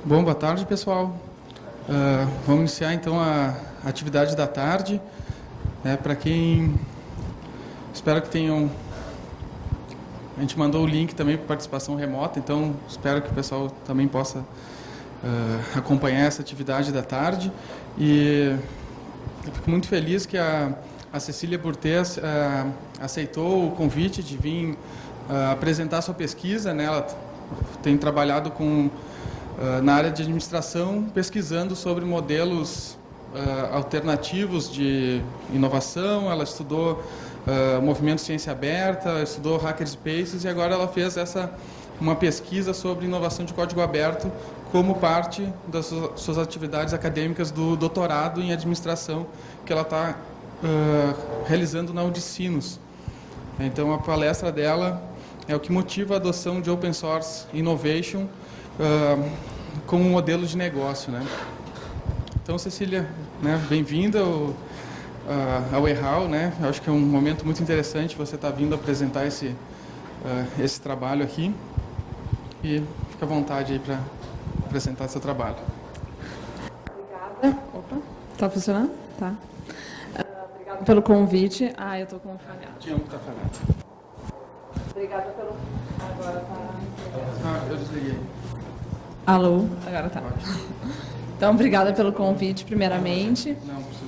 Bom, boa tarde, pessoal. Vamos iniciar, então, a atividade da tarde. Para quem... Espero que tenham... A gente mandou o link também para participação remota, então espero que o pessoal também possa acompanhar essa atividade da tarde. E eu fico muito feliz que a Cecília Burtez aceitou o convite de vir apresentar sua pesquisa, né? Ela tem trabalhado na área de administração, pesquisando sobre modelos alternativos de inovação. Ela estudou movimento ciência aberta, estudou hackerspaces e agora ela fez uma pesquisa sobre inovação de código aberto como parte das suas atividades acadêmicas do doutorado em administração que ela está realizando na Udicinos. Então, a palestra dela é o que motiva a adoção de Open Source Innovation como modelo de negócio, né? Então, Cecília, né, bem-vinda ao EHAL, né? Eu acho que é um momento muito interessante você estar vindo apresentar esse trabalho aqui. E fica à vontade aí para apresentar seu trabalho. Obrigada. Opa, está funcionando? Tá. Obrigada pelo convite. Eu estou com falhado. Tinha um que está falhado. Obrigada pelo... Agora está... eu desliguei. Alô? Agora está. Então, obrigada pelo convite, primeiramente.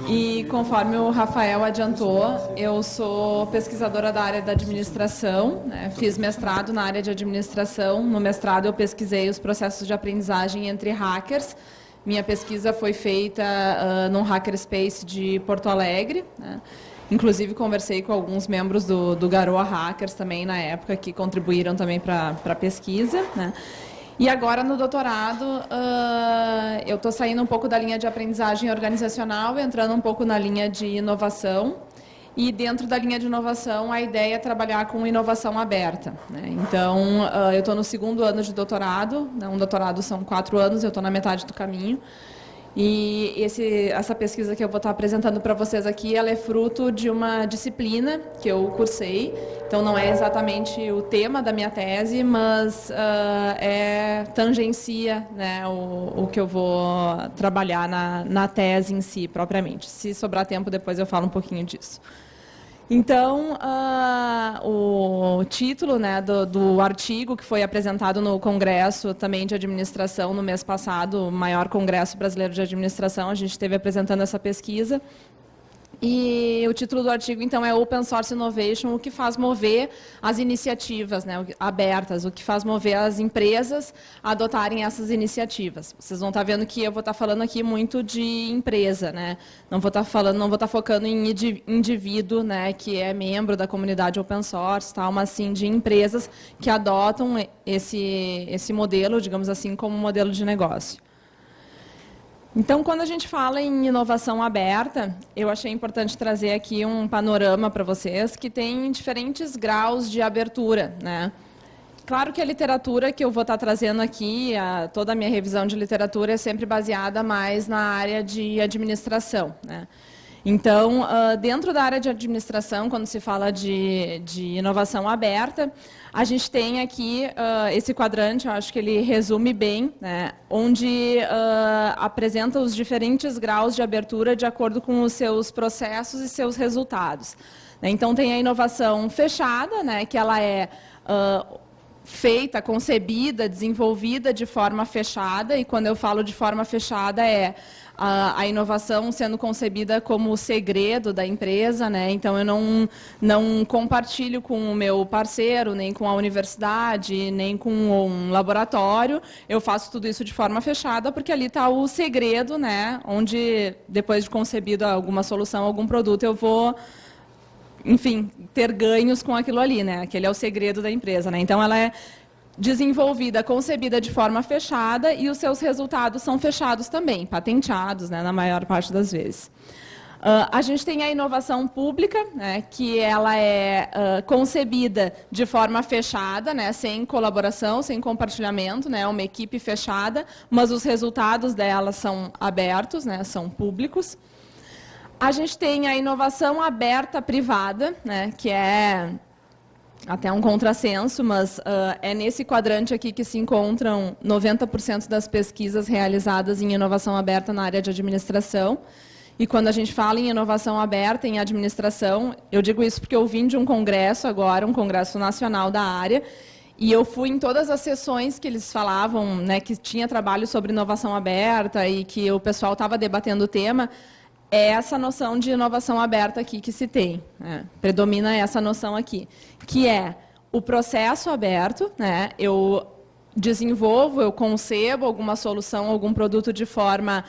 E conforme o Rafael adiantou, eu sou pesquisadora da área da administração, né? Fiz mestrado na área de administração. No mestrado, eu pesquisei os processos de aprendizagem entre hackers. Minha pesquisa foi feita num hackerspace de Porto Alegre, né? Inclusive, conversei com alguns membros do Garoa Hackers também na época, que contribuíram também para a pesquisa, né? E agora, no doutorado, eu estou saindo um pouco da linha de aprendizagem organizacional, entrando um pouco na linha de inovação. E dentro da linha de inovação, a ideia é trabalhar com inovação aberta, né? Então, eu estou no 2º ano de doutorado, né? Um doutorado são 4 anos, eu estou na metade do caminho. E essa pesquisa que eu vou estar apresentando para vocês aqui, ela é fruto de uma disciplina que eu cursei. Então, não é exatamente o tema da minha tese, mas tangencia, né, o que eu vou trabalhar na tese em si, propriamente. Se sobrar tempo, depois eu falo um pouquinho disso. Então, o título, né, do artigo que foi apresentado no Congresso também de Administração no mês passado, o maior Congresso Brasileiro de Administração, a gente esteve apresentando essa pesquisa. E o título do artigo, então, é Open Source Innovation, o que faz mover as iniciativas, né, abertas, o que faz mover as empresas a adotarem essas iniciativas. Vocês vão estar vendo que eu vou estar falando aqui muito de empresa, né? Não vou estar focando em indivíduo, né, que é membro da comunidade Open Source, tal, mas sim de empresas que adotam esse modelo, digamos assim, como modelo de negócio. Então, quando a gente fala em inovação aberta, eu achei importante trazer aqui um panorama para vocês que tem diferentes graus de abertura, né? Claro que a literatura que eu vou estar trazendo aqui, toda a minha revisão de literatura é sempre baseada mais na área de administração, né? Então, dentro da área de administração, quando se fala de inovação aberta, a gente tem aqui esse quadrante, eu acho que ele resume bem, né, onde apresenta os diferentes graus de abertura de acordo com os seus processos e seus resultados. Então, tem a inovação fechada, né, que ela é feita, concebida, desenvolvida de forma fechada, e quando eu falo de forma fechada é a inovação sendo concebida como o segredo da empresa, né? Então, eu não compartilho com o meu parceiro, nem com a universidade, nem com um laboratório. Eu faço tudo isso de forma fechada, porque ali está o segredo, né? Onde, depois de concebido alguma solução, algum produto, eu vou, enfim, ter ganhos com aquilo ali, né? Aquele é o segredo da empresa, né? Então, ela é desenvolvida, concebida de forma fechada e os seus resultados são fechados também, patenteados, né, na maior parte das vezes. A gente tem a inovação pública, né, que ela é concebida de forma fechada, né, sem colaboração, sem compartilhamento, né, uma equipe fechada, mas os resultados dela são abertos, né, são públicos. A gente tem a inovação aberta privada, né, que é até um contrassenso, mas é nesse quadrante aqui que se encontram 90% das pesquisas realizadas em inovação aberta na área de administração. E quando a gente fala em inovação aberta em administração, eu digo isso porque eu vim de um congresso agora, um congresso nacional da área, e eu fui em todas as sessões que eles falavam, né, que tinha trabalho sobre inovação aberta e que o pessoal estava debatendo o tema. É essa noção de inovação aberta aqui que se tem, né? Predomina essa noção aqui, que é o processo aberto, né? Eu desenvolvo, eu concebo alguma solução, algum produto de forma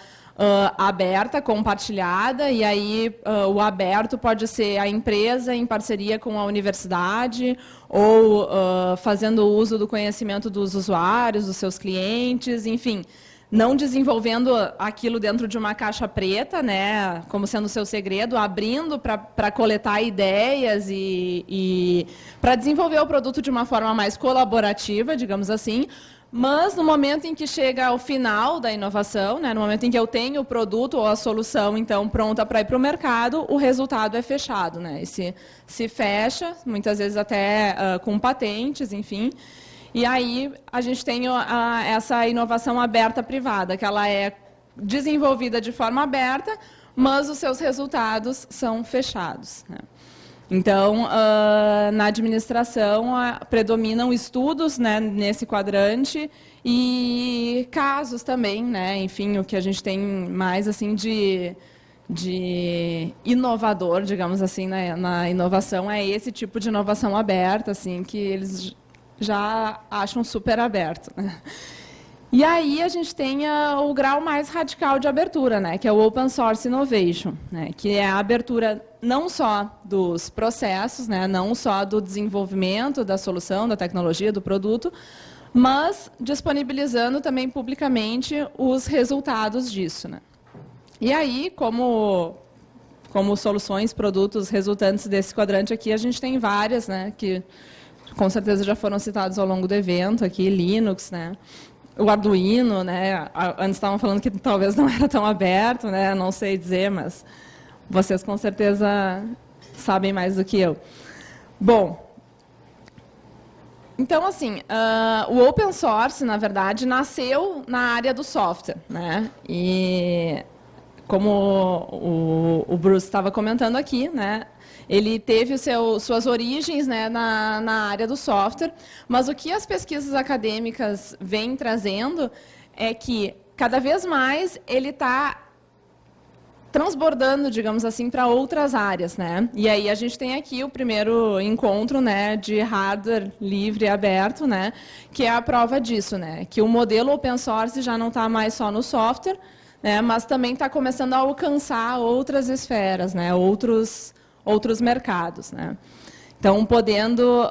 aberta, compartilhada, e aí o aberto pode ser a empresa em parceria com a universidade ou fazendo uso do conhecimento dos usuários, dos seus clientes, enfim, não desenvolvendo aquilo dentro de uma caixa preta, né, como sendo o seu segredo, abrindo para coletar ideias e para desenvolver o produto de uma forma mais colaborativa, digamos assim. Mas no momento em que chega ao final da inovação, né, no momento em que eu tenho o produto ou a solução então pronta para ir para o mercado, o resultado é fechado, né? E se fecha, muitas vezes até com patentes, enfim. E aí a gente tem essa inovação aberta privada, que ela é desenvolvida de forma aberta, mas os seus resultados são fechados, né? Então, na administração, predominam estudos, né, nesse quadrante e casos também, né? Enfim, o que a gente tem mais assim de inovador, digamos assim, na inovação é esse tipo de inovação aberta, assim, que eles já acham super aberto, né? E aí a gente tem o grau mais radical de abertura, né, que é o Open Source Innovation, né, que é a abertura não só dos processos, né, não só do desenvolvimento da solução, da tecnologia, do produto, mas disponibilizando também publicamente os resultados disso, né. E aí, como soluções, produtos resultantes desse quadrante aqui, a gente tem várias, né, que com certeza já foram citados ao longo do evento aqui, Linux, né, o Arduino, né? Antes estavam falando que talvez não era tão aberto, né? Não sei dizer, mas vocês com certeza sabem mais do que eu. Bom, então assim, o open source, na verdade, nasceu na área do software, né? E como o Bruce estava comentando aqui, né? Ele teve suas origens, né, na área do software, mas o que as pesquisas acadêmicas vêm trazendo é que, cada vez mais, ele está transbordando, digamos assim, para outras áreas, né? E aí a gente tem aqui o primeiro encontro, né, de hardware livre e aberto, né, que é a prova disso, né, que o modelo open source já não está mais só no software, né, mas também está começando a alcançar outras esferas, né, outros mercados, né? Então, podendo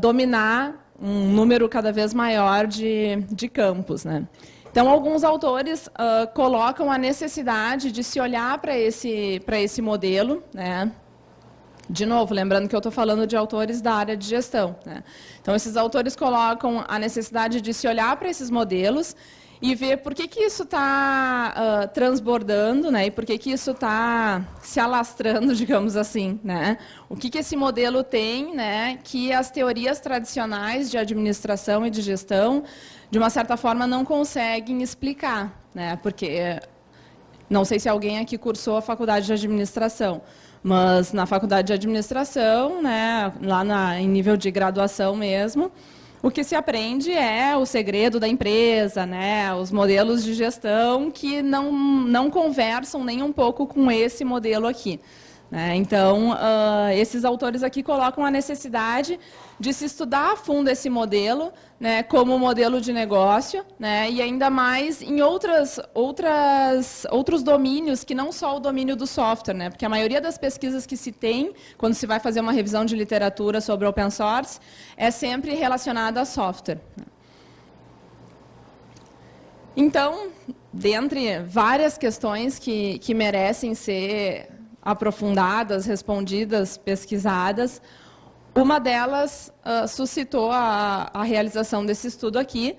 dominar um número cada vez maior de campos, né? Então, alguns autores colocam a necessidade de se olhar para esse modelo, né? De novo, lembrando que eu estou falando de autores da área de gestão, né? Então, esses autores colocam a necessidade de se olhar para esses modelos e ver por que isso está transbordando, né? E por que isso está se alastrando, digamos assim, né? O que esse modelo tem, né? Que as teorias tradicionais de administração e de gestão, de uma certa forma, não conseguem explicar, né? Porque não sei se alguém aqui cursou a faculdade de administração, mas na faculdade de administração, né? Lá em nível de graduação mesmo, o que se aprende é o segredo da empresa, né? Os modelos de gestão que não conversam nem um pouco com esse modelo aqui, né? Então, esses autores aqui colocam a necessidade de se estudar a fundo esse modelo, né, como modelo de negócio, né, e ainda mais em outros domínios que não só o domínio do software, né, porque a maioria das pesquisas que se tem, quando se vai fazer uma revisão de literatura sobre open source, é sempre relacionada a software. Então, dentre várias questões que merecem ser aprofundadas, respondidas, pesquisadas, uma delas suscitou a realização desse estudo aqui,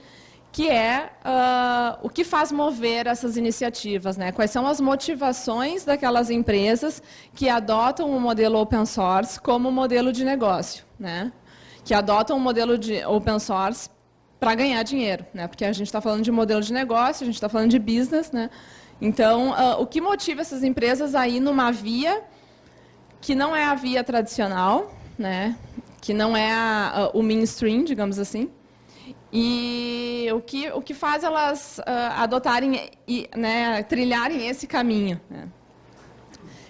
que é o que faz mover essas iniciativas, né? Quais são as motivações daquelas empresas que adotam o modelo open source como modelo de negócio, né? que adotam um modelo de open source para ganhar dinheiro, né? Porque a gente está falando de modelo de negócio, a gente está falando de business, né? Então, o que motiva essas empresas a ir numa via que não é a via tradicional, né? Que não é o mainstream, digamos assim, e o que faz elas adotarem e, né, trilharem esse caminho, né?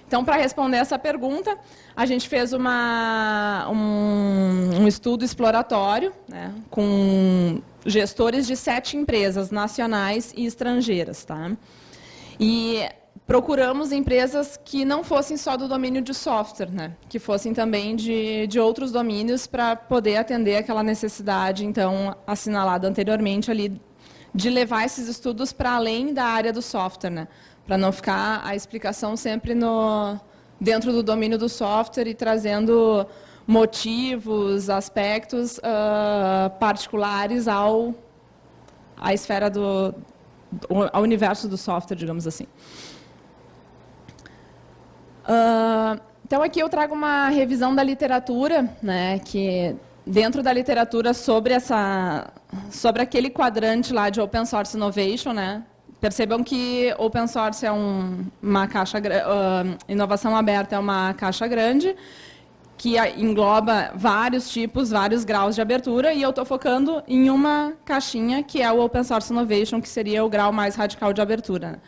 Então, para responder essa pergunta, a gente fez um estudo exploratório, né, com gestores de 7 empresas nacionais e estrangeiras, tá? E procuramos empresas que não fossem só do domínio de software, né, que fossem também de outros domínios para poder atender aquela necessidade, então, assinalada anteriormente ali, de levar esses estudos para além da área do software, né, para não ficar a explicação sempre dentro do domínio do software e trazendo motivos, aspectos particulares à esfera ao universo do software, digamos assim. Então, aqui eu trago uma revisão da literatura, né, que dentro da literatura sobre aquele quadrante lá de Open Source Innovation, né, percebam que Open Source é uma caixa, inovação aberta é uma caixa grande, que engloba vários tipos, vários graus de abertura, e eu estou focando em uma caixinha, que é o Open Source Innovation, que seria o grau mais radical de abertura.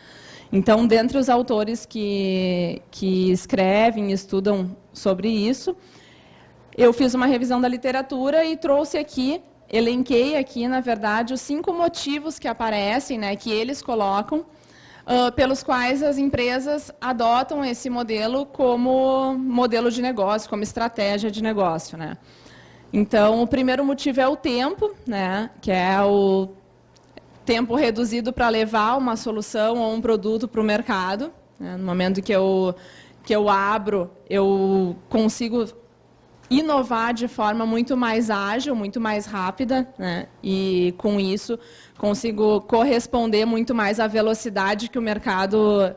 Então, dentre os autores que escrevem e estudam sobre isso, eu fiz uma revisão da literatura e trouxe aqui, elenquei aqui, na verdade, os 5 motivos que aparecem, né, que eles colocam, pelos quais as empresas adotam esse modelo como modelo de negócio, como estratégia de negócio, né? Então, o primeiro motivo é o tempo, né, que é o tempo reduzido para levar uma solução ou um produto para o mercado, né? No momento que eu abro, eu consigo inovar de forma muito mais ágil, muito mais rápida, né? E, com isso, consigo corresponder muito mais à velocidade que o mercado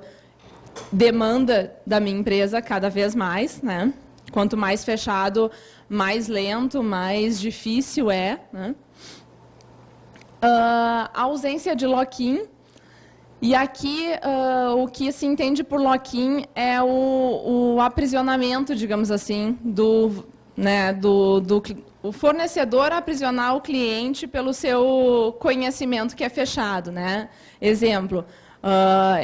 demanda da minha empresa cada vez mais, né? Quanto mais fechado, mais lento, mais difícil é, né? A ausência de lock-in. E aqui, o que se entende por lock-in é o aprisionamento, digamos assim, o fornecedor aprisionar o cliente pelo seu conhecimento que é fechado, né? Exemplo,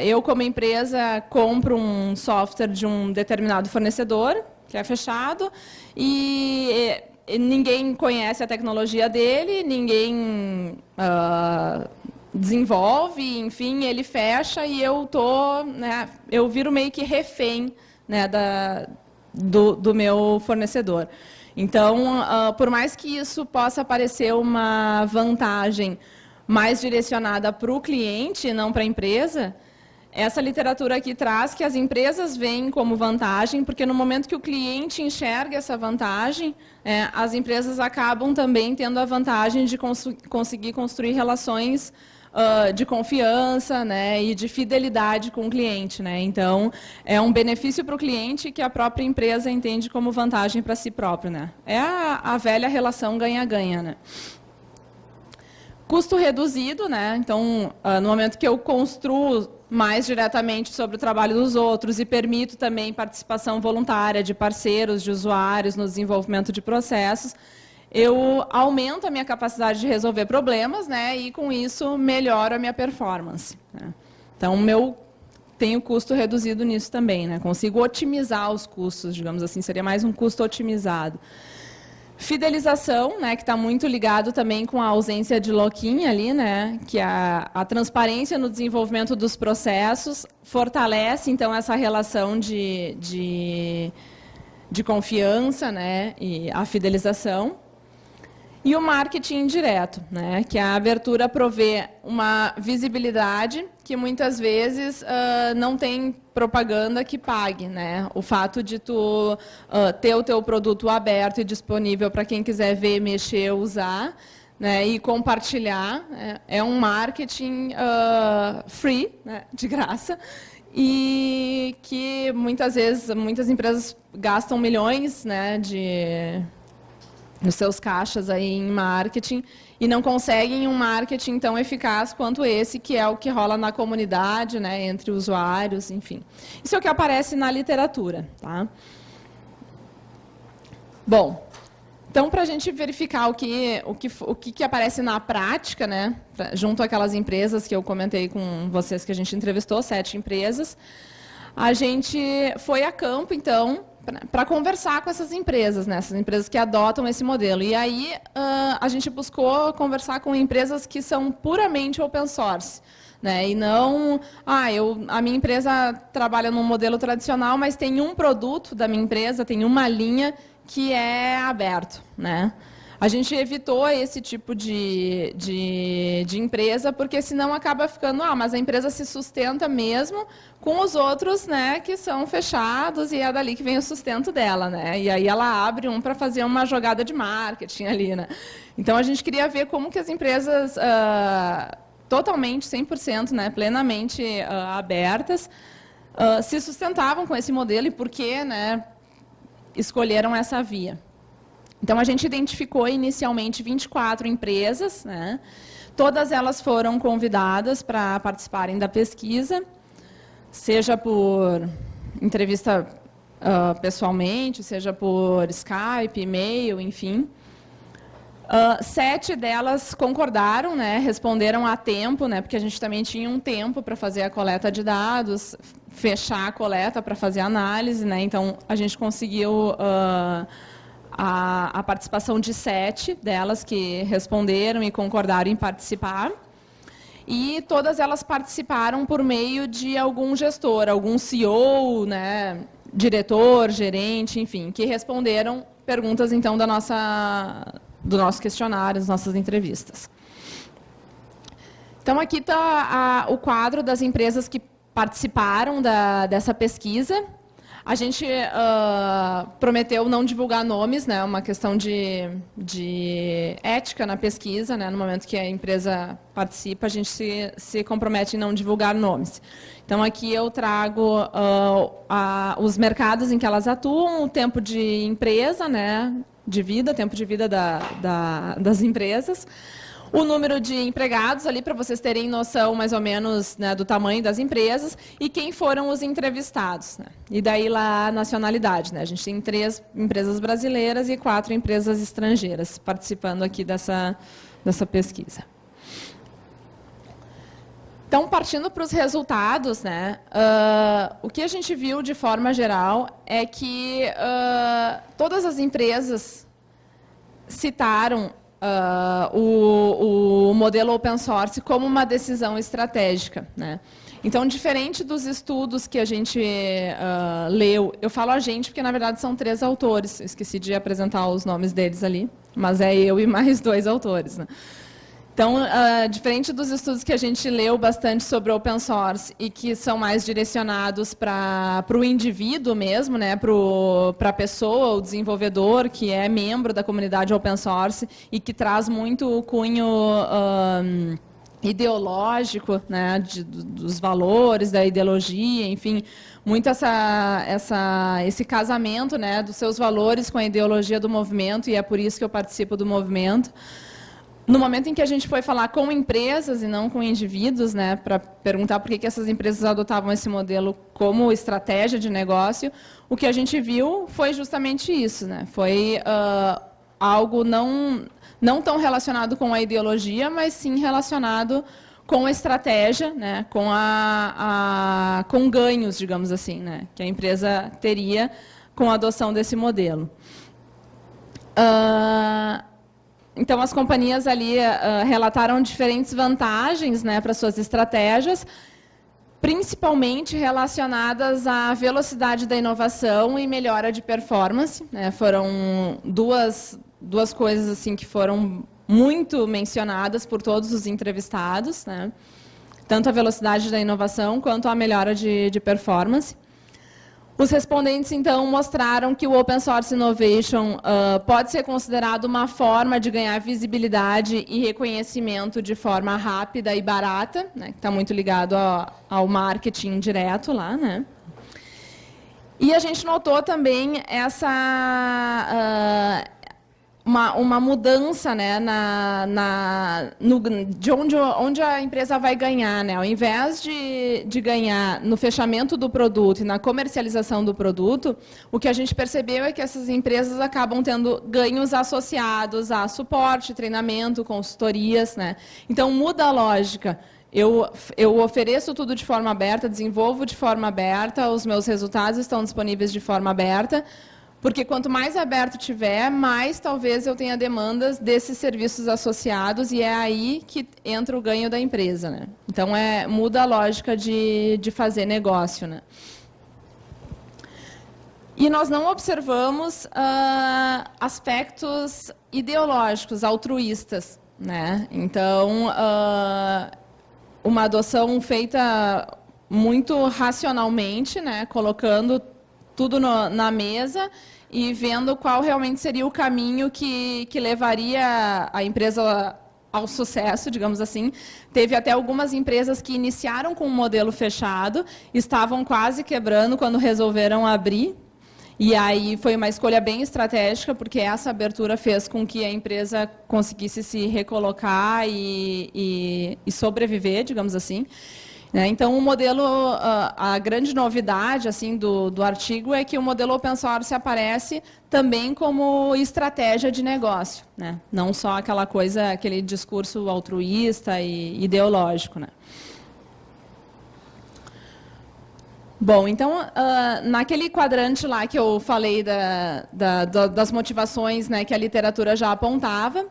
eu, como empresa, compro um software de um determinado fornecedor, que é fechado, e ninguém conhece a tecnologia dele, ninguém desenvolve, enfim, ele fecha e eu viro meio que refém, né, do meu fornecedor. Então, por mais que isso possa parecer uma vantagem mais direcionada para o cliente, não para a empresa, essa literatura aqui traz que as empresas veem como vantagem, porque no momento que o cliente enxerga essa vantagem, as empresas acabam também tendo a vantagem de conseguir construir relações de confiança, né, e de fidelidade com o cliente, né? Então, é um benefício para o cliente que a própria empresa entende como vantagem para si próprio, né? É a velha relação ganha-ganha, né? Custo reduzido, né? Então, no momento que eu construo mais diretamente sobre o trabalho dos outros e permito também participação voluntária de parceiros, de usuários no desenvolvimento de processos, eu aumento a minha capacidade de resolver problemas, né? E, com isso, melhoro a minha performance, né? Então, tenho custo reduzido nisso também, né? Consigo otimizar os custos, digamos assim, seria mais um custo otimizado. Fidelização, né, que está muito ligado também com a ausência de lock-in ali, né, que a transparência no desenvolvimento dos processos fortalece, então, essa relação de confiança, né, e a fidelização. E o marketing indireto, né, que a abertura provê uma visibilidade que muitas vezes não tem propaganda que pague, né? O fato de tu ter o teu produto aberto e disponível para quem quiser ver, mexer, usar, né, e compartilhar, é um marketing free, né, de graça, e que muitas vezes muitas empresas gastam milhões, né, nos seus caixas aí em marketing e não conseguem um marketing tão eficaz quanto esse, que é o que rola na comunidade, né, entre usuários, enfim. Isso é o que aparece na literatura. Tá? Bom, então, para a gente verificar o que aparece na prática, né, junto àquelas empresas que eu comentei com vocês, que a gente entrevistou, 7 empresas, a gente foi a campo, então, para conversar com essas empresas, né, essas empresas que adotam esse modelo. E aí a gente buscou conversar com empresas que são puramente open source. Né, e não, a minha empresa trabalha num modelo tradicional, mas tem um produto da minha empresa, tem uma linha que é aberto. Né? A gente evitou esse tipo de empresa, porque senão acaba ficando, mas a empresa se sustenta mesmo com os outros, né, que são fechados, e é dali que vem o sustento dela. Né? E aí ela abre para fazer uma jogada de marketing ali. Né? Então, a gente queria ver como que as empresas totalmente, 100%, né, plenamente abertas, se sustentavam com esse modelo e por que, né, escolheram essa via. Então, a gente identificou inicialmente 24 empresas, né? Todas elas foram convidadas para participarem da pesquisa, seja por entrevista pessoalmente, seja por Skype, e-mail, enfim. 7 delas concordaram, né? Responderam a tempo, né? Porque a gente também tinha um tempo para fazer a coleta de dados, fechar a coleta para fazer a análise, né? Então, a gente conseguiu a participação de 7 delas que responderam e concordaram em participar. E todas elas participaram por meio de algum gestor, algum CEO, né, diretor, gerente, enfim, que responderam perguntas, então, do nosso questionário, das nossas entrevistas. Então, aqui está o quadro das empresas que participaram dessa pesquisa. A gente prometeu não divulgar nomes, né? Uma questão de ética na pesquisa, né? No momento que a empresa participa, a gente se compromete em não divulgar nomes. Então, aqui eu trago os mercados em que elas atuam, o tempo de empresa, né? De vida, tempo de vida das empresas, o número de empregados ali, para vocês terem noção mais ou menos, né, do tamanho das empresas, e quem foram os entrevistados. Né? E daí lá a nacionalidade. Né? A gente tem 3 empresas brasileiras e 4 empresas estrangeiras participando aqui dessa pesquisa. Então, partindo para os resultados, né, o que a gente viu de forma geral é que todas as empresas citaram o modelo open source como uma decisão estratégica. Né? Então, diferente dos estudos que a gente leu, eu falo a gente porque, na verdade, são 3 autores, eu esqueci de apresentar os nomes deles ali, mas é eu e mais 2 autores. Né? Então, diferente dos estudos que a gente leu bastante sobre open source e que são mais direcionados para o indivíduo mesmo, né, para a pessoa, o desenvolvedor, que é membro da comunidade open source e que traz muito o cunho ideológico, né, dos valores, da ideologia, enfim, muito esse casamento, né, dos seus valores com a ideologia do movimento, e é por isso que eu participo do movimento. No momento em que a gente foi falar com empresas e não com indivíduos, né, para perguntar por que essas empresas adotavam esse modelo como estratégia de negócio, o que a gente viu foi justamente isso. Né? Foi algo não tão relacionado com a ideologia, mas sim relacionado com a estratégia, né, com ganhos, digamos assim, né, que a empresa teria com a adoção desse modelo. Então, as companhias ali relataram diferentes vantagens, né, para suas estratégias, principalmente relacionadas à velocidade da inovação e melhora de performance. Né? Foram duas coisas assim, que foram muito mencionadas por todos os entrevistados, né? Tanto a velocidade da inovação quanto a melhora de performance. Os respondentes, então, mostraram que o Open Source Innovation pode ser considerado uma forma de ganhar visibilidade e reconhecimento de forma rápida e barata, né, que está muito ligado ao marketing direto lá. Né? E a gente notou também uma mudança, né, de onde a empresa vai ganhar, né? Ao invés de ganhar no fechamento do produto e na comercialização do produto, o que a gente percebeu é que essas empresas acabam tendo ganhos associados a suporte, treinamento, consultorias, né? Então, muda a lógica. Eu ofereço tudo de forma aberta, desenvolvo de forma aberta, os meus resultados estão disponíveis de forma aberta, porque quanto mais aberto tiver, mais talvez eu tenha demandas desses serviços associados, e é aí que entra o ganho da empresa, né? Então, muda a lógica de fazer negócio, né? E nós não observamos aspectos ideológicos, altruístas, né? Então, uma adoção feita muito racionalmente, né? Colocando tudo na mesa e vendo qual realmente seria o caminho que levaria a empresa ao sucesso, digamos assim. Teve até algumas empresas que iniciaram com um modelo fechado, estavam quase quebrando quando resolveram abrir. E aí foi uma escolha bem estratégica, porque essa abertura fez com que a empresa conseguisse se recolocar e sobreviver, digamos assim. Então, o modelo, a grande novidade assim, do artigo é que o modelo open source aparece também como estratégia de negócio, né? Não só aquele discurso altruísta e ideológico, né? Bom, então, naquele quadrante lá que eu falei das motivações, né, que a literatura já apontava,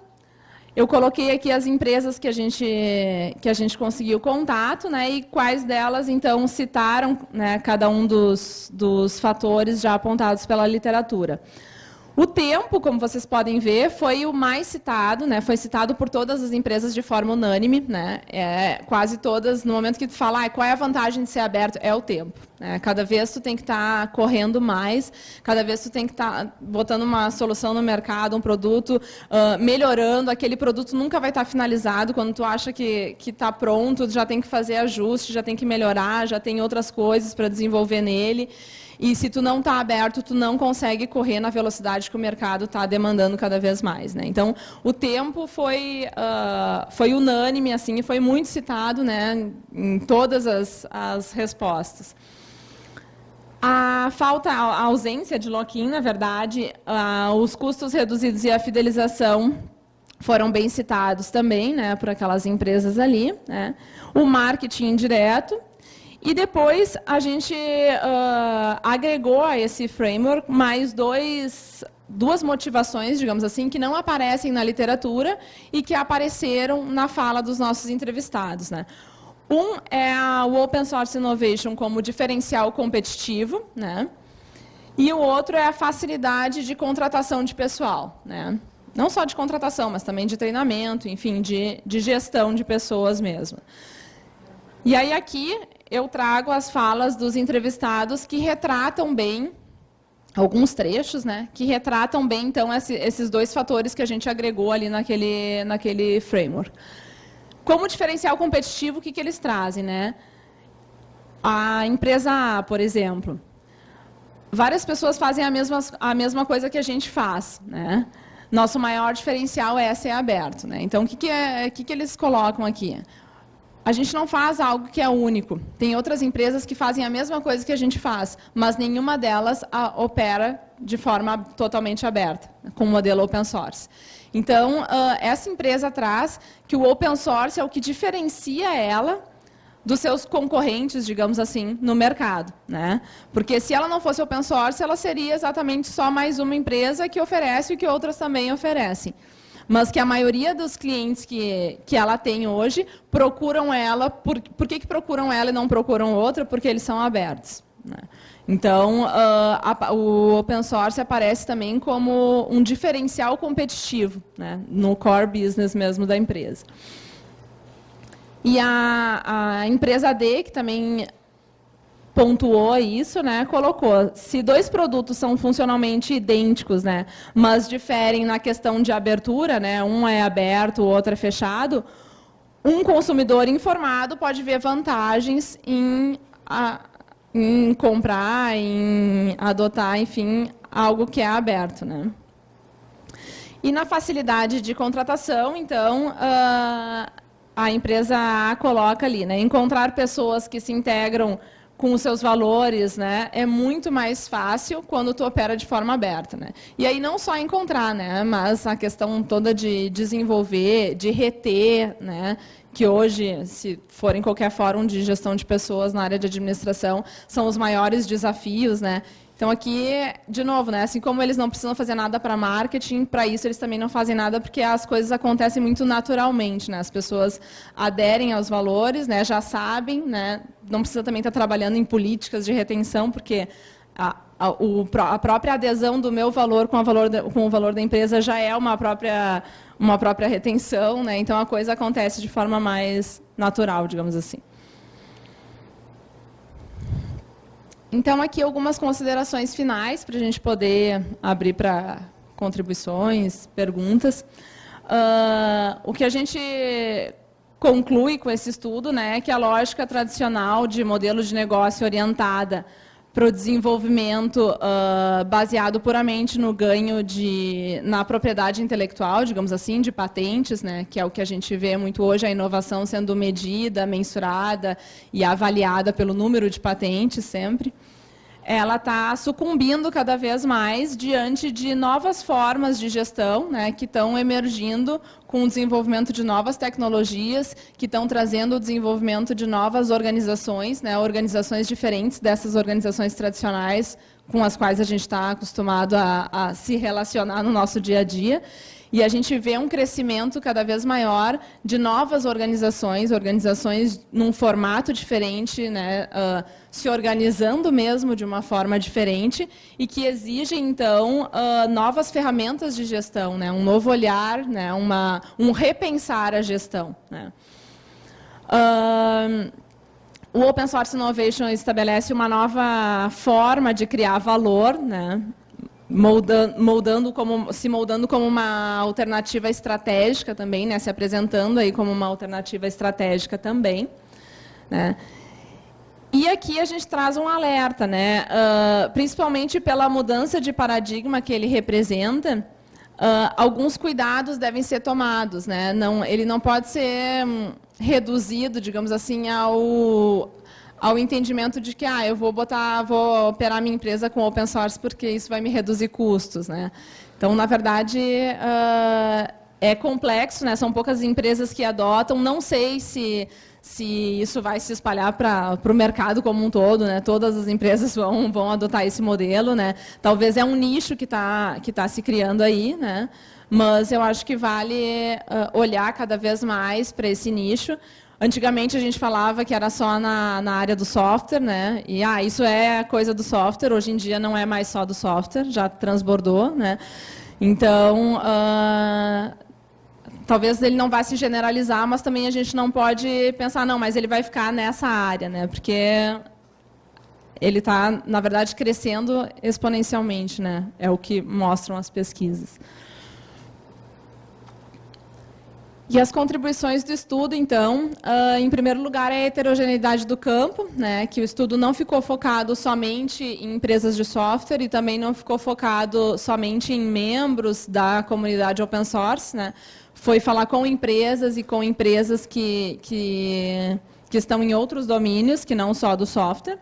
eu coloquei aqui as empresas que a gente conseguiu contato, né, e quais delas, então, citaram, né, cada um dos fatores já apontados pela literatura. O tempo, como vocês podem ver, foi o mais citado, né, foi citado por todas as empresas de forma unânime, né, quase todas, no momento que tu fala, qual é a vantagem de ser aberto, é o tempo. Né, cada vez tu tem que estar correndo mais, cada vez tu tem que estar botando uma solução no mercado, um produto, melhorando, aquele produto nunca vai estar finalizado, quando tu acha que está pronto, já tem que fazer ajuste, já tem que melhorar, já tem outras coisas para desenvolver nele. E se tu não está aberto, tu não consegue correr na velocidade que o mercado está demandando cada vez mais, né? Então, o tempo foi unânime, assim, e foi muito citado, né, em todas as respostas. A ausência de lock-in, na verdade, os custos reduzidos e a fidelização foram bem citados também, né, por aquelas empresas ali, né? O marketing indireto. E depois a gente agregou a esse framework mais duas motivações, digamos assim, que não aparecem na literatura e que apareceram na fala dos nossos entrevistados, né? Um é o Open Source Innovation como diferencial competitivo, né? E o outro é a facilidade de contratação de pessoal, né? Não só de contratação, mas também de treinamento, enfim, de gestão de pessoas mesmo. E aí aqui eu trago as falas dos entrevistados que retratam bem, alguns trechos, né, que retratam bem, então, esses dois fatores que a gente agregou ali naquele framework. Como diferencial competitivo, o que eles trazem, né? A empresa A, por exemplo, várias pessoas fazem a mesma coisa que a gente faz, né? Nosso maior diferencial é ser aberto, né? Então, o que eles colocam aqui? A gente não faz algo que é único. Tem outras empresas que fazem a mesma coisa que a gente faz, mas nenhuma delas opera de forma totalmente aberta, com o modelo open source. Então, essa empresa traz que o open source é o que diferencia ela dos seus concorrentes, digamos assim, no mercado, né? Porque se ela não fosse open source, ela seria exatamente só mais uma empresa que oferece o que outras também oferecem. Mas que a maioria dos clientes que ela tem hoje procuram ela. Por que procuram ela e não procuram outra? Porque eles são abertos, né? Então, o open source aparece também como um diferencial competitivo, né, no core business mesmo da empresa. E a empresa D, que também pontuou isso, né, colocou, se dois produtos são funcionalmente idênticos, né, mas diferem na questão de abertura, né, um é aberto, o outro é fechado, um consumidor informado pode ver vantagens em comprar, em adotar, enfim, algo que é aberto, né. E na facilidade de contratação, então, a empresa A coloca ali, né, encontrar pessoas que se integram com os seus valores, né, é muito mais fácil quando tu opera de forma aberta, né? E aí não só encontrar, né, mas a questão toda de desenvolver, de reter, né, que hoje, se for em qualquer fórum de gestão de pessoas na área de administração, são os maiores desafios, né? Então, aqui, de novo, né, assim como eles não precisam fazer nada para marketing, para isso eles também não fazem nada, porque as coisas acontecem muito naturalmente, né? As pessoas aderem aos valores, né, já sabem, né, não precisa também estar trabalhando em políticas de retenção, porque a própria adesão do meu valor com o valor da empresa já é uma própria retenção, né? Então, a coisa acontece de forma mais natural, digamos assim. Então, aqui algumas considerações finais para a gente poder abrir para contribuições, perguntas. O que a gente conclui com esse estudo, né, é que a lógica tradicional de modelo de negócio orientada para o desenvolvimento baseado puramente no ganho na propriedade intelectual, digamos assim, de patentes, né, que é o que a gente vê muito hoje, a inovação sendo medida, mensurada e avaliada pelo número de patentes sempre, ela está sucumbindo cada vez mais diante de novas formas de gestão, né, que estão emergindo com o desenvolvimento de novas tecnologias, que estão trazendo o desenvolvimento de novas organizações, né, organizações diferentes dessas organizações tradicionais com as quais a gente está acostumado a se relacionar no nosso dia a dia. E a gente vê um crescimento cada vez maior de novas organizações num formato diferente, né, se organizando mesmo de uma forma diferente e que exigem, então, novas ferramentas de gestão, né, um novo olhar, né, um repensar a gestão, né. O Open Source Innovation estabelece uma nova forma de criar valor, né, se moldando como uma alternativa estratégica também, né, se apresentando aí como uma alternativa estratégica também, né. E aqui a gente traz um alerta, né, principalmente pela mudança de paradigma que ele representa, alguns cuidados devem ser tomados, né, ele não pode ser reduzido, digamos assim, ao entendimento de que eu vou operar minha empresa com open source porque isso vai me reduzir custos, né? Então, na verdade, é complexo, né? São poucas empresas que adotam. Não sei se isso vai se espalhar para o mercado como um todo, né? Todas as empresas vão adotar esse modelo, né? Talvez é um nicho que tá se criando aí, né? Mas eu acho que vale olhar cada vez mais para esse nicho. Antigamente a gente falava que era só na área do software, né? E isso é coisa do software. Hoje em dia não é mais só do software, já transbordou, né? Então, talvez ele não vá se generalizar, mas também a gente não pode pensar, não, mas ele vai ficar nessa área, né? Porque ele está, na verdade, crescendo exponencialmente, né? É o que mostram as pesquisas. E as contribuições do estudo, então, em primeiro lugar, é a heterogeneidade do campo, né, que o estudo não ficou focado somente em empresas de software e também não ficou focado somente em membros da comunidade open source, né, foi falar com empresas e com empresas que estão em outros domínios, que não só do software.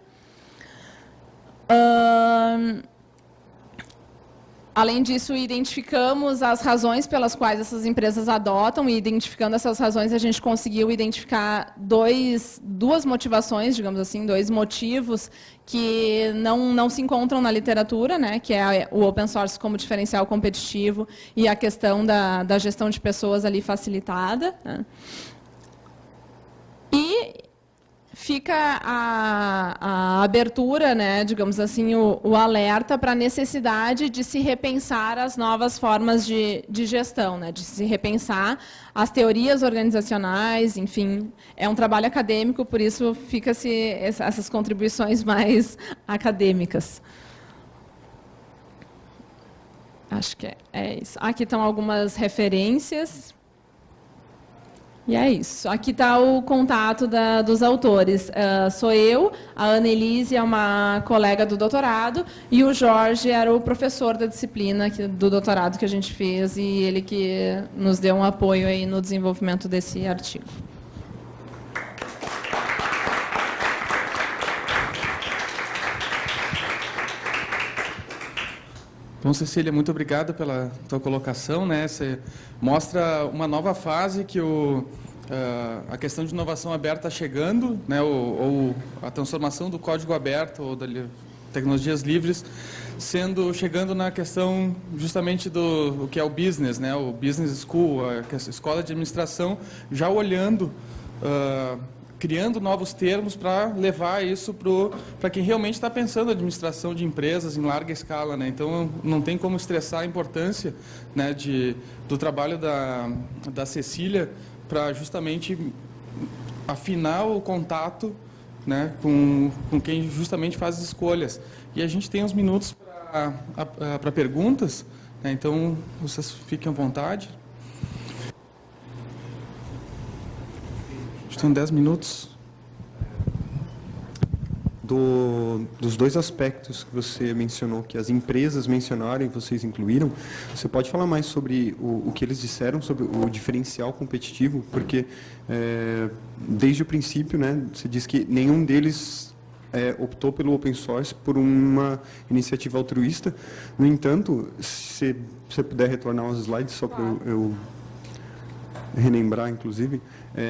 Além disso, identificamos as razões pelas quais essas empresas adotam e, identificando essas razões, a gente conseguiu identificar duas motivações, digamos assim, dois motivos que não se encontram na literatura, né, que é o open source como diferencial competitivo e a questão da gestão de pessoas ali facilitada, né. E fica a abertura, né, digamos assim, o alerta para a necessidade de se repensar as novas formas de gestão, né, de se repensar as teorias organizacionais, enfim, é um trabalho acadêmico, por isso fica-se essas contribuições mais acadêmicas. Acho que é isso. Aqui estão algumas referências. E é isso. Aqui está o contato dos autores. Sou eu, a Ana Elise é uma colega do doutorado e o Jorge era o professor da disciplina do doutorado que a gente fez e ele que nos deu um apoio aí no desenvolvimento desse artigo. Bom, Cecília, muito obrigado pela tua colocação, né? Você mostra uma nova fase que a questão de inovação aberta está chegando, né? Ou a transformação do código aberto ou das tecnologias livres chegando na questão justamente do que é o business, né? O business school, a escola de administração, já olhando criando novos termos para levar isso para quem realmente está pensando em administração de empresas em larga escala, né? Então, não tem como estressar a importância, né, do trabalho da Cecília para justamente afinar o contato, né, com quem justamente faz as escolhas. E a gente tem uns minutos para perguntas, né? Então, vocês fiquem à vontade. Estão 10 minutos. Dos dois aspectos que você mencionou, que as empresas mencionaram e vocês incluíram, você pode falar mais sobre o que eles disseram sobre o diferencial competitivo? Porque, desde o princípio, né, você diz que nenhum deles optou pelo open source por uma iniciativa altruísta. No entanto, se você puder retornar aos slides, só para eu relembrar, inclusive,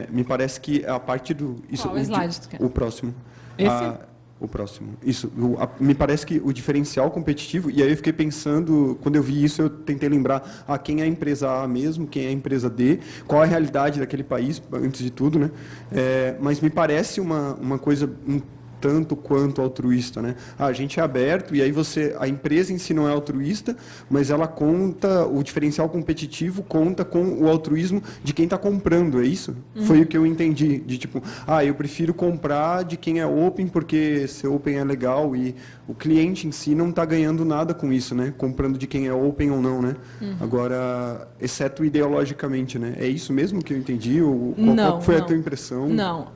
me parece que a parte do... Qual slide tu quer? O próximo. Esse? O próximo. Isso. Me parece que o diferencial competitivo, e aí eu fiquei pensando, quando eu vi isso, eu tentei lembrar quem é a empresa A mesmo, quem é a empresa D, qual é a realidade daquele país, antes de tudo, né? Mas me parece uma coisa tanto quanto altruísta, né? A gente é aberto e aí a empresa em si não é altruísta, mas ela conta, o diferencial competitivo conta com o altruísmo de quem está comprando, é isso? Uhum. Foi o que eu entendi, de tipo, eu prefiro comprar de quem é open porque ser open é legal e o cliente em si não está ganhando nada com isso, né? Comprando de quem é open ou não, né? Uhum. Agora, exceto ideologicamente, né? É isso mesmo que eu entendi? Qual foi a tua impressão? Não.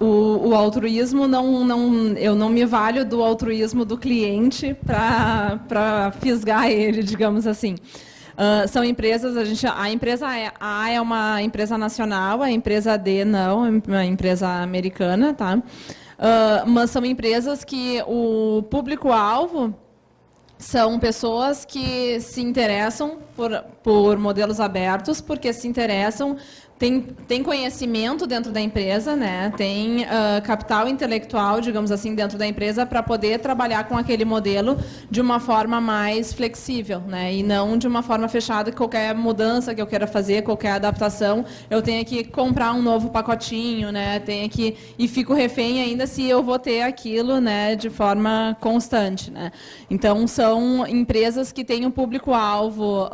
O altruísmo, eu não me valho do altruísmo do cliente para fisgar ele, digamos assim. São empresas, a empresa A é uma empresa nacional, a empresa D não, é uma empresa americana, tá? Mas são empresas que o público-alvo são pessoas que se interessam por modelos abertos, porque se interessam, tem conhecimento dentro da empresa, né? Tem capital intelectual, digamos assim, dentro da empresa para poder trabalhar com aquele modelo de uma forma mais flexível, né? E não de uma forma fechada, que qualquer mudança que eu queira fazer, qualquer adaptação, eu tenho que comprar um novo pacotinho, né? E fico refém ainda se eu vou ter aquilo, né, de forma constante, né? Então, são empresas que têm um público-alvo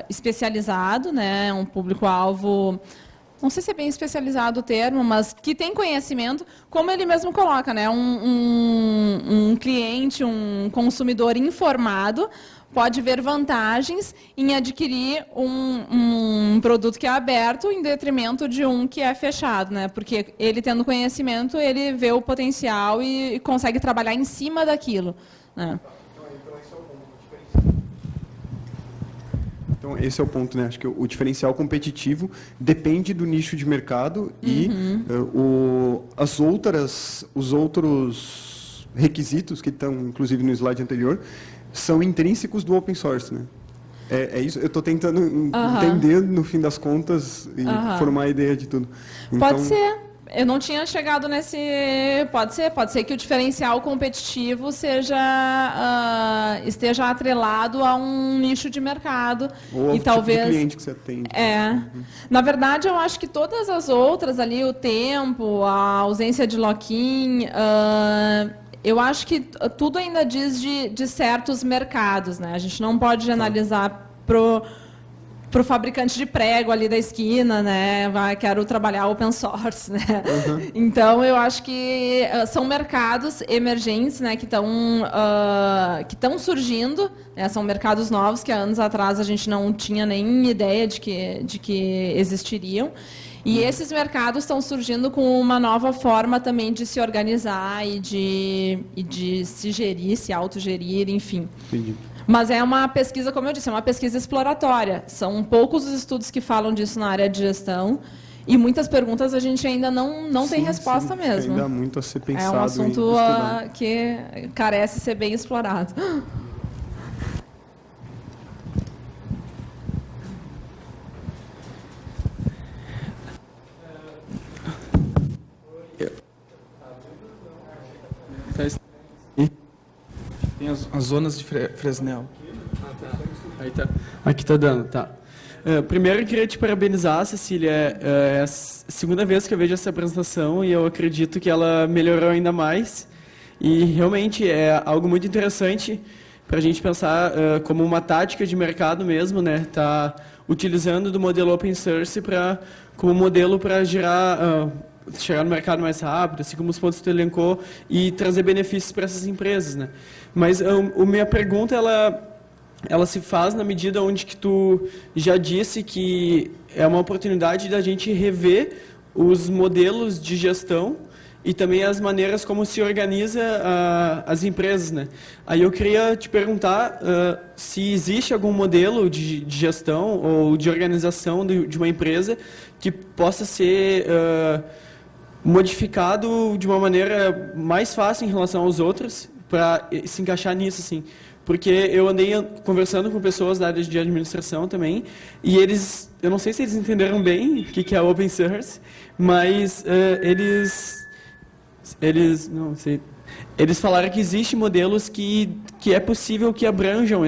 especializado, né? Um público-alvo, não sei se é bem especializado o termo, mas que tem conhecimento, como ele mesmo coloca, né? Um cliente, um consumidor informado pode ver vantagens em adquirir um produto que é aberto em detrimento de um que é fechado, né? Porque ele, tendo conhecimento, ele vê o potencial e consegue trabalhar em cima daquilo, né? Então, esse é o ponto, né? Acho que o diferencial competitivo depende do nicho de mercado e os outros requisitos que estão, inclusive, no slide anterior, são intrínsecos do open source, né? É isso. Eu estou tentando entender, no fim das contas, e formar a ideia de tudo. Então, pode ser. Eu não tinha chegado nesse... Pode ser que o diferencial competitivo esteja atrelado a um nicho de mercado. Ou e talvez tipo de cliente que você atende. Na verdade, eu acho que todas as outras ali, o tempo, a ausência de lock-in, eu acho que tudo ainda diz de certos mercados, né? A gente não pode analisar o fabricante de prego ali da esquina, né? Quero trabalhar open source, né? Então, eu acho que são mercados emergentes, né? Que estão surgindo, né? São mercados novos que há anos atrás a gente não tinha nem ideia de que existiriam. E esses mercados estão surgindo com uma nova forma também de se organizar e de se gerir, se autogerir, enfim. Entendi. Mas é uma pesquisa, como eu disse, é uma pesquisa exploratória. São poucos os estudos que falam disso na área de gestão e muitas perguntas a gente ainda não tem resposta mesmo. Ainda há muito a ser pensado. É um assunto que carece ser bem explorado. Tem as zonas de Fresnel. Aí tá. Aqui tá dando, tá. Primeiro, eu queria te parabenizar, Cecília. É a segunda vez que eu vejo essa apresentação e eu acredito que ela melhorou ainda mais. E realmente é algo muito interessante para a gente pensar como uma tática de mercado mesmo, né? Tá utilizando do modelo open source como modelo para chegar no mercado mais rápido, assim como os pontos que tu elencou, e trazer benefícios para essas empresas, né? Mas a minha pergunta, ela se faz na medida onde que tu já disse que é uma oportunidade da gente rever os modelos de gestão e também as maneiras como se organiza as empresas, né? Aí eu queria te perguntar se existe algum modelo de gestão ou de organização de uma empresa que possa ser modificado de uma maneira mais fácil em relação aos outros para se encaixar nisso, assim. Porque eu andei conversando com pessoas da área de administração também, e eu não sei se eles entenderam bem o que é open source, mas eles falaram que existem modelos que é possível que abranjam,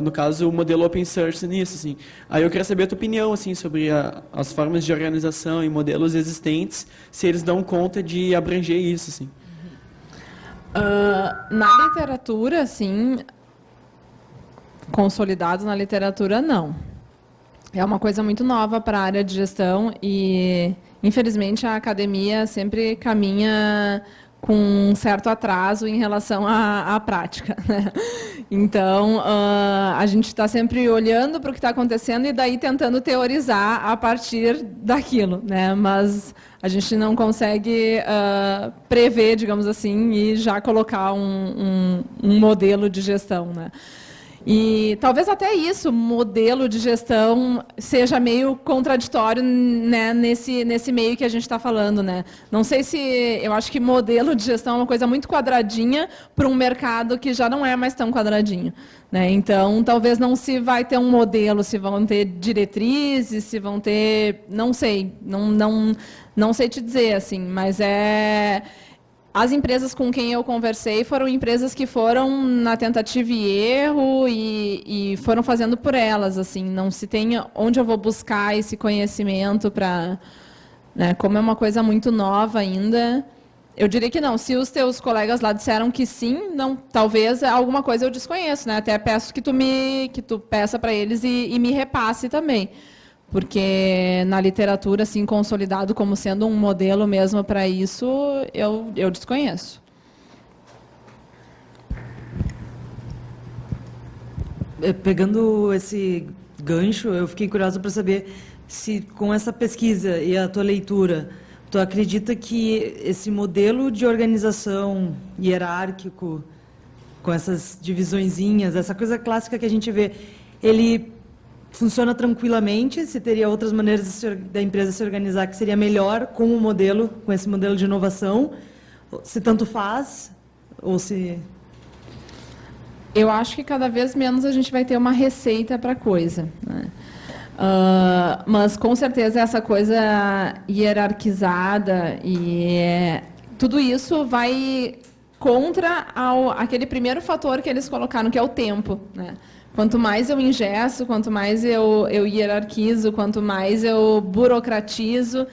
no caso, o modelo open source nisso, assim. Aí eu queria saber a tua opinião, assim, sobre as formas de organização e modelos existentes, se eles dão conta de abranger isso, assim. Na literatura, sim, consolidado na literatura, não. É uma coisa muito nova para a área de gestão e, infelizmente, a academia sempre caminha com um certo atraso em relação à prática, né? Então, a gente está sempre olhando para o que está acontecendo e daí tentando teorizar a partir daquilo, né? Mas a gente não consegue prever, digamos assim, e já colocar um modelo de gestão, né? E talvez até isso, modelo de gestão, seja meio contraditório, né, nesse meio que a gente está falando, né? Não sei se... Eu acho que modelo de gestão é uma coisa muito quadradinha para um mercado que já não é mais tão quadradinho, né? Então, talvez não se vai ter um modelo, se vão ter diretrizes, se vão ter... Não sei, não sei te dizer, assim, mas As empresas com quem eu conversei foram empresas que foram na tentativa e erro e foram fazendo por elas, assim, não se tem onde eu vou buscar esse conhecimento para, né, como é uma coisa muito nova ainda, eu diria que não. Se os teus colegas lá disseram que sim, não, talvez alguma coisa eu desconheço, né? Até peço que tu peça para eles e me repasse também. Porque na literatura, assim, consolidado como sendo um modelo mesmo para isso, eu desconheço. Pegando esse gancho, eu fiquei curiosa para saber se, com essa pesquisa e a tua leitura, tu acredita que esse modelo de organização hierárquico, com essas divisõezinhas, essa coisa clássica que a gente vê, ele funciona tranquilamente? Se teria outras maneiras da empresa se organizar que seria melhor com o modelo, com esse modelo de inovação? Se tanto faz, ou se... Eu acho que cada vez menos a gente vai ter uma receita para a coisa, né? Mas, com certeza, essa coisa hierarquizada e tudo isso vai contra aquele primeiro fator que eles colocaram, que é o tempo, né? Quanto mais eu ingesto, quanto mais eu hierarquizo, quanto mais eu burocratizo,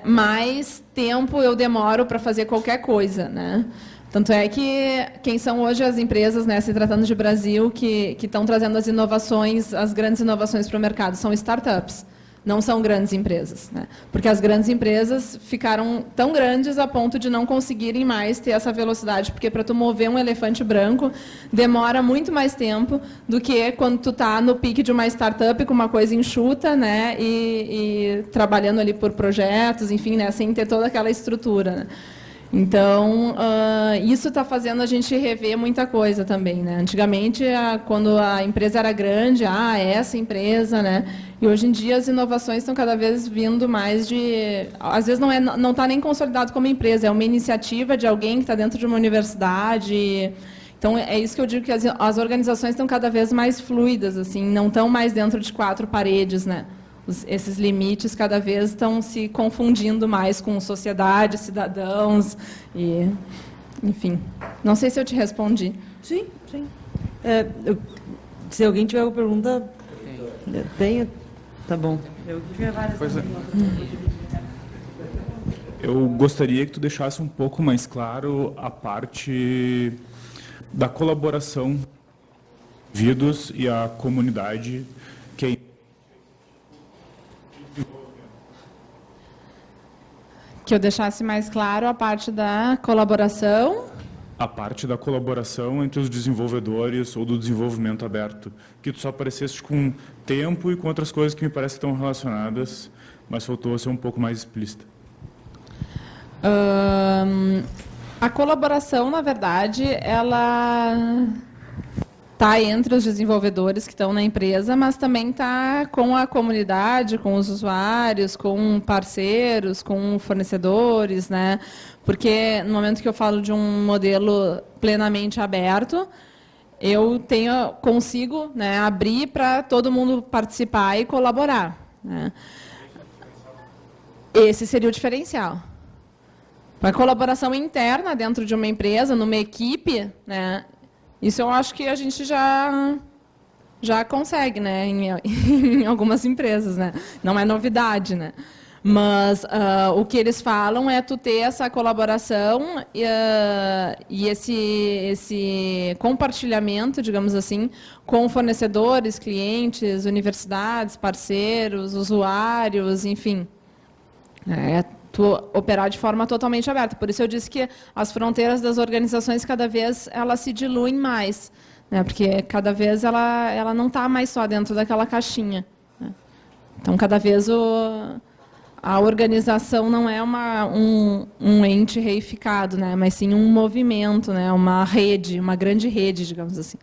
mais tempo eu demoro para fazer qualquer coisa, né? Tanto é que quem são hoje as empresas, né, se tratando de Brasil, que estão trazendo as inovações, as grandes inovações para o mercado, são startups, não são grandes empresas, né? Porque as grandes empresas ficaram tão grandes a ponto de não conseguirem mais ter essa velocidade, porque para tu mover um elefante branco demora muito mais tempo do que quando tu está no pique de uma startup com uma coisa enxuta, né, e trabalhando ali por projetos, enfim, né, sem ter toda aquela estrutura, né? Então, isso está fazendo a gente rever muita coisa também, né? Antigamente, quando a empresa era grande, essa empresa, né? E hoje em dia as inovações estão cada vez vindo mais de... Às vezes não está nem consolidado como empresa, é uma iniciativa de alguém que está dentro de uma universidade. Então, é isso que eu digo, que as organizações estão cada vez mais fluidas, assim, não estão mais dentro de 4 paredes, né? Esses limites cada vez estão se confundindo mais com sociedade, cidadãos, e, enfim. Não sei se eu te respondi. Sim, sim. Se alguém tiver alguma pergunta, tenho. Tá bom. Eu tinha várias perguntas. Eu gostaria que tu deixasse um pouco mais claro a parte da colaboração indivíduos e a comunidade que é Que eu deixasse mais claro a parte da colaboração. a parte da colaboração entre os desenvolvedores ou do desenvolvimento aberto, que tu só aparecesse com tempo e com outras coisas que me parecem que estão relacionadas, mas faltou ser um pouco mais explícita. A colaboração, na verdade, ela está entre os desenvolvedores que estão na empresa, mas também está com a comunidade, com os usuários, com parceiros, com fornecedores, né? Porque no momento que eu falo de um modelo plenamente aberto, eu consigo, né, abrir para todo mundo participar e colaborar, né? Esse seria o diferencial. A colaboração interna dentro de uma empresa, numa equipe, né? Isso eu acho que a gente já consegue, né, em algumas empresas, né? Não é novidade, né? Mas o que eles falam é tu ter essa colaboração e esse compartilhamento, digamos assim, com fornecedores, clientes, universidades, parceiros, usuários, enfim. Tu operar de forma totalmente aberta. Por isso eu disse que as fronteiras das organizações cada vez elas se diluem mais, né? Porque cada vez ela não está mais só dentro daquela caixinha, né? Então cada vez a organização não é um ente reificado, né? Mas sim um movimento, né? Uma rede, uma grande rede, digamos assim.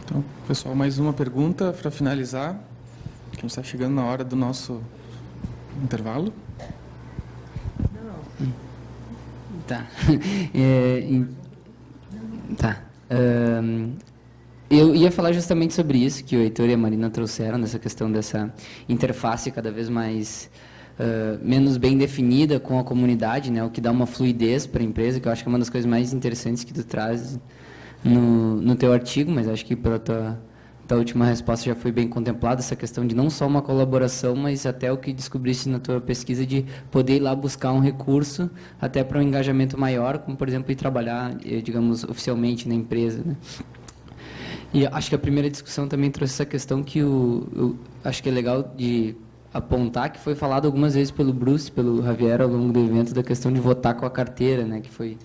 Então, pessoal, mais uma pergunta para finalizar. A gente está chegando na hora do nosso intervalo. Tá. Tá. Eu ia falar justamente sobre isso que o Heitor e a Marina trouxeram, dessa questão dessa interface cada vez mais menos bem definida com a comunidade, né, o que dá uma fluidez para a empresa, que eu acho que é uma das coisas mais interessantes que tu traz no teu artigo, mas acho que pela tua última resposta já foi bem contemplada, essa questão de não só uma colaboração, mas até o que descobriste na tua pesquisa de poder ir lá buscar um recurso até para um engajamento maior, como, por exemplo, ir trabalhar, digamos, oficialmente na empresa, né? E acho que a primeira discussão também trouxe essa questão que eu acho que é legal de apontar, que foi falado algumas vezes pelo Bruce, pelo Javier, ao longo do evento, da questão de votar com a carteira, né, que foi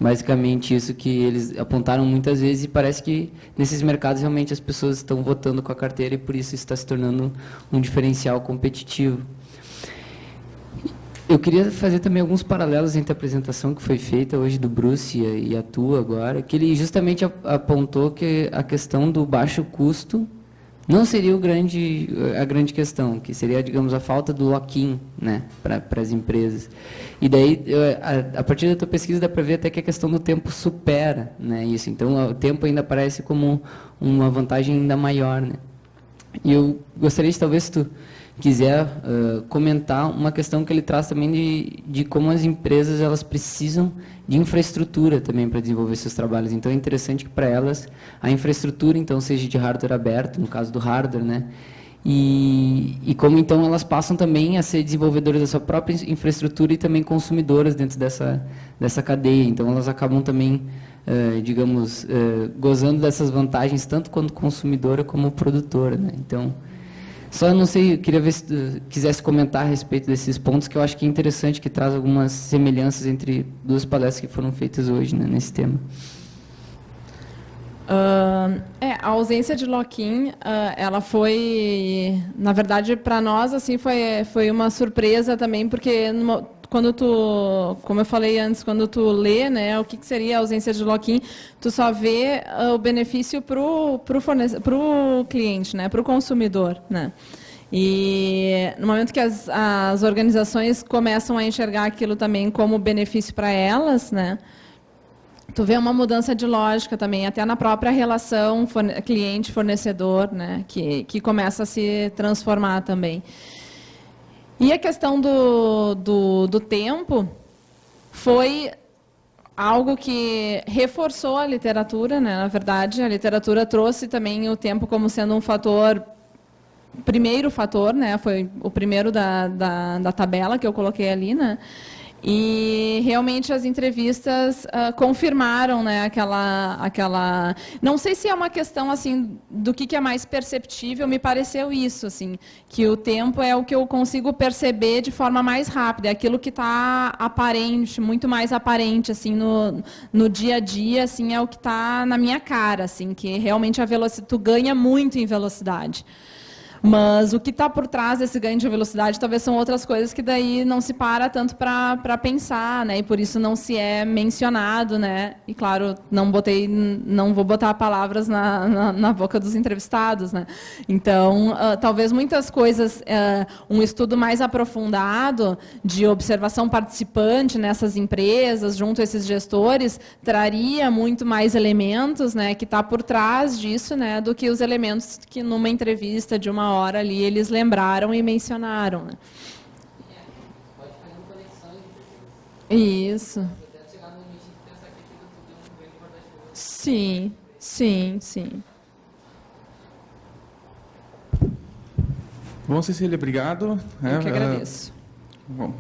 basicamente isso que eles apontaram muitas vezes, e parece que nesses mercados realmente as pessoas estão votando com a carteira e por isso está se tornando um diferencial competitivo. Eu queria fazer também alguns paralelos entre a apresentação que foi feita hoje do Bruce e a tua agora, que ele justamente apontou que a questão do baixo custo não seria a grande questão, que seria, digamos, a falta do lock-in, né, para as empresas. E daí, a partir da tua pesquisa, dá para ver até que a questão do tempo supera, né, isso. Então, o tempo ainda aparece como uma vantagem ainda maior, né. E eu gostaria de, talvez, se tu quiser comentar uma questão que ele traz também de como as empresas elas precisam de infraestrutura também para desenvolver seus trabalhos. Então é interessante que para elas a infraestrutura então seja de hardware aberto, no caso do hardware, né? e como então elas passam também a ser desenvolvedoras da sua própria infraestrutura e também consumidoras dentro dessa cadeia. Então elas acabam também, digamos, gozando dessas vantagens tanto quanto consumidora como produtora, né? Então, só não sei, eu queria ver se tu quisesse comentar a respeito desses pontos, que eu acho que é interessante, que traz algumas semelhanças entre duas palestras que foram feitas hoje, né, nesse tema. A ausência de lock-in, ela foi, na verdade, para nós, assim, foi uma surpresa também, porque quando tu, como eu falei antes, quando tu lê, né, o que seria a ausência de lock-in, tu só vê o benefício pro cliente, né, pro consumidor, né. E no momento que as organizações começam a enxergar aquilo também como benefício para elas, né, tu vê uma mudança de lógica também, até na própria relação cliente-fornecedor, né, que começa a se transformar também. E a questão do tempo foi algo que reforçou a literatura, né, na verdade. A literatura trouxe também o tempo como sendo um fator, primeiro fator, né, foi o primeiro da tabela que eu coloquei ali, né. E realmente as entrevistas confirmaram, né, aquela. Não sei se é uma questão assim do que é mais perceptível. Me pareceu isso, assim, que o tempo é o que eu consigo perceber de forma mais rápida, é aquilo que está aparente, muito mais aparente, assim, no dia a dia, assim, é o que está na minha cara, assim, que realmente a velocidade, tu ganha muito em velocidade. Mas o que está por trás desse ganho de velocidade talvez são outras coisas que daí não se para tanto para pensar, né? E por isso não se é mencionado, né? E claro, não vou botar palavras na boca dos entrevistados, né? Então, talvez muitas coisas, um estudo mais aprofundado de observação participante nessas empresas, junto a esses gestores, traria muito mais elementos, né? Que está por trás disso, né? Do que os elementos que numa entrevista de uma hora ali eles lembraram e mencionaram, né? Isso. Sim. Bom, Cecília, obrigado. Eu que agradeço. Bom,